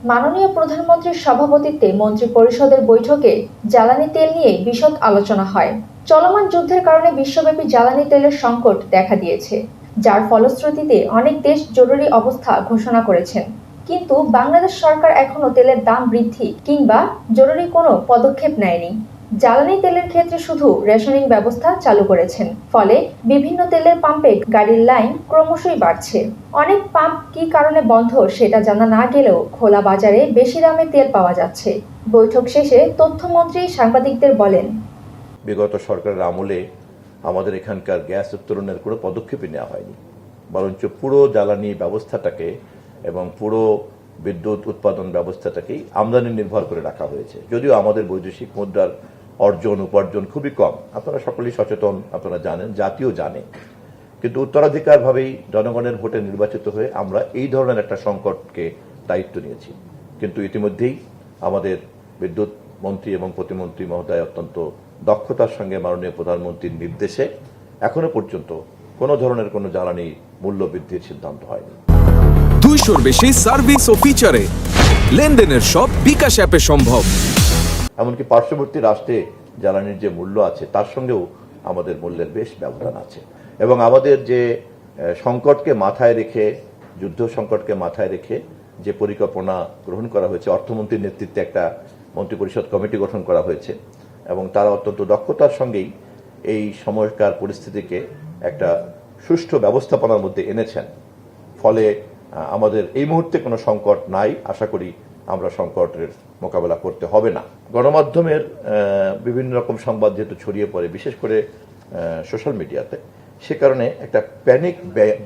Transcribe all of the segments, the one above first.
মাননীয় প্রধানমন্ত্রীর সভাপতিত্বে মন্ত্রিপরিষদের বৈঠকে জ্বালানি তেল নিয়ে বিশদ আলোচনা হয়। চলমান যুদ্ধের কারণে বিশ্বব্যাপী জ্বালানি তেলের সংকট দেখা দিয়েছে, যার ফলশ্রুতিতে অনেক দেশ জরুরি অবস্থা ঘোষণা করেছেন। কিন্তু বাংলাদেশ সরকার এখনো তেলের দাম বৃদ্ধি কিংবা জরুরি কোনো পদক্ষেপ নেয়নি। জ্বালানি তেলের ক্ষেত্রে শুধু রেশনিং ব্যবস্থা চালু করেছেন, ফলে বিভিন্ন তেলের পাম্পে গাড়ির লাইন ক্রমশই বাড়ছে। অনেক পাম্প কী কারণে বন্ধ সেটা জানা না গেলেও খোলা বাজারে বেশি দামে তেল পাওয়া যাচ্ছে। বৈঠক শেষে তথ্যমন্ত্রী সাংবাদিকদের বলেন, বিগত সরকারের আমলে আমাদের এখানকার গ্যাস উত্তোলনের কোনো পদক্ষেপই নেওয়া হয়নি, বরঞ্চ পুরো জ্বালানি ব্যবস্থাটাকে এবং পুরো বিদ্যুৎ উৎপাদন ব্যবস্থাটাকেই আমদানি নির্ভর করে রাখা হয়েছে। যদিও আমাদের বৈদেশিক মুদ্রার অর্জন উপার্জন খুবই কম, আপনারা সকলেই সচেতন, আপনারা জানেন, জাতিও জানে। কিন্তু উত্তরাধিকারভাবেই জনগণের ভোটে নির্বাচিত হয়ে আমরা এই ধরনের একটা সংকটকে দায়িত্ব নিয়েছি। কিন্তু ইতিমধ্যেই আমাদের বিদ্যুৎ মন্ত্রী এবং প্রতিমন্ত্রী মহোদয় অত্যন্ত দক্ষতার সঙ্গে মাননীয় প্রধানমন্ত্রীর নির্দেশে এখনো পর্যন্ত কোনো ধরনের কোনো জ্বালানি মূল্য বৃদ্ধির সিদ্ধান্ত হয়নি। 200-র বেশি সার্ভিস ও ফিচারে লেনদেনের সব বিকাশ অ্যাপে সম্ভব। এমনকি পার্শ্ববর্তী রাষ্ট্রে জ্বালানির যে মূল্য আছে তার সঙ্গেও আমাদের মূল্যের বেশ ব্যবধান আছে। এবং আমাদের যে সংকটকে মাথায় রেখে, যুদ্ধ সংকটকে মাথায় রেখে যে পরিকল্পনা গ্রহণ করা হয়েছে, অর্থমন্ত্রীর নেতৃত্বে একটা মন্ত্রিপরিষদ কমিটি গঠন করা হয়েছে এবং তারা অত্যন্ত দক্ষতার সঙ্গেই এই সময়কার পরিস্থিতিকে একটা সুষ্ঠু ব্যবস্থাপনার মধ্যে এনেছেন। ফলে আমাদের এই মুহূর্তে কোনো সংকট নাই, আশা করি আমরা সংকটের মোকাবেলা করতে হবে না। গণমাধ্যমের বিভিন্ন রকম সংবাদ যেহেতু ছড়িয়ে পড়ে, বিশেষ করে সোশ্যাল মিডিয়াতে, সে কারণে একটা প্যানিক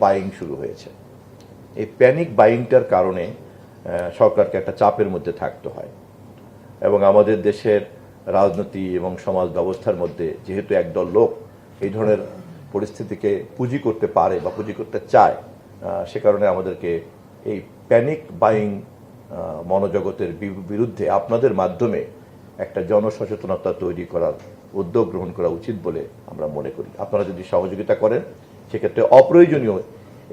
বাইং শুরু হয়েছে। এই প্যানিক বাইংটার কারণে সরকারকে একটা চাপের মধ্যে থাকতে হয় এবং আমাদের দেশের রাজনীতি এবং সমাজ ব্যবস্থার মধ্যে যেহেতু একদল লোক এই ধরনের পরিস্থিতিকে পুঁজি করতে পারে বা পুঁজি করতে চায়, সে কারণে আমাদেরকে এই প্যানিক বাইং মনোজগতের বিরুদ্ধে আপনাদের মাধ্যমে একটা জনসচেতনতা তৈরি করার উদ্যোগ গ্রহণ করা উচিত বলে আমরা মনে করি। আপনারা যদি সহযোগিতা করেন, সেক্ষেত্রে অপ্রয়োজনীয়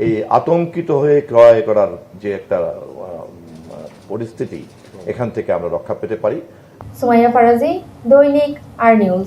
এই আতঙ্কিত হয়ে ক্রয় করার যে একটা পরিস্থিতি, এখান থেকে আমরা রক্ষা পেতে পারি। সুমাইয়া ফারাজি, দৈনিক আর নিউজ।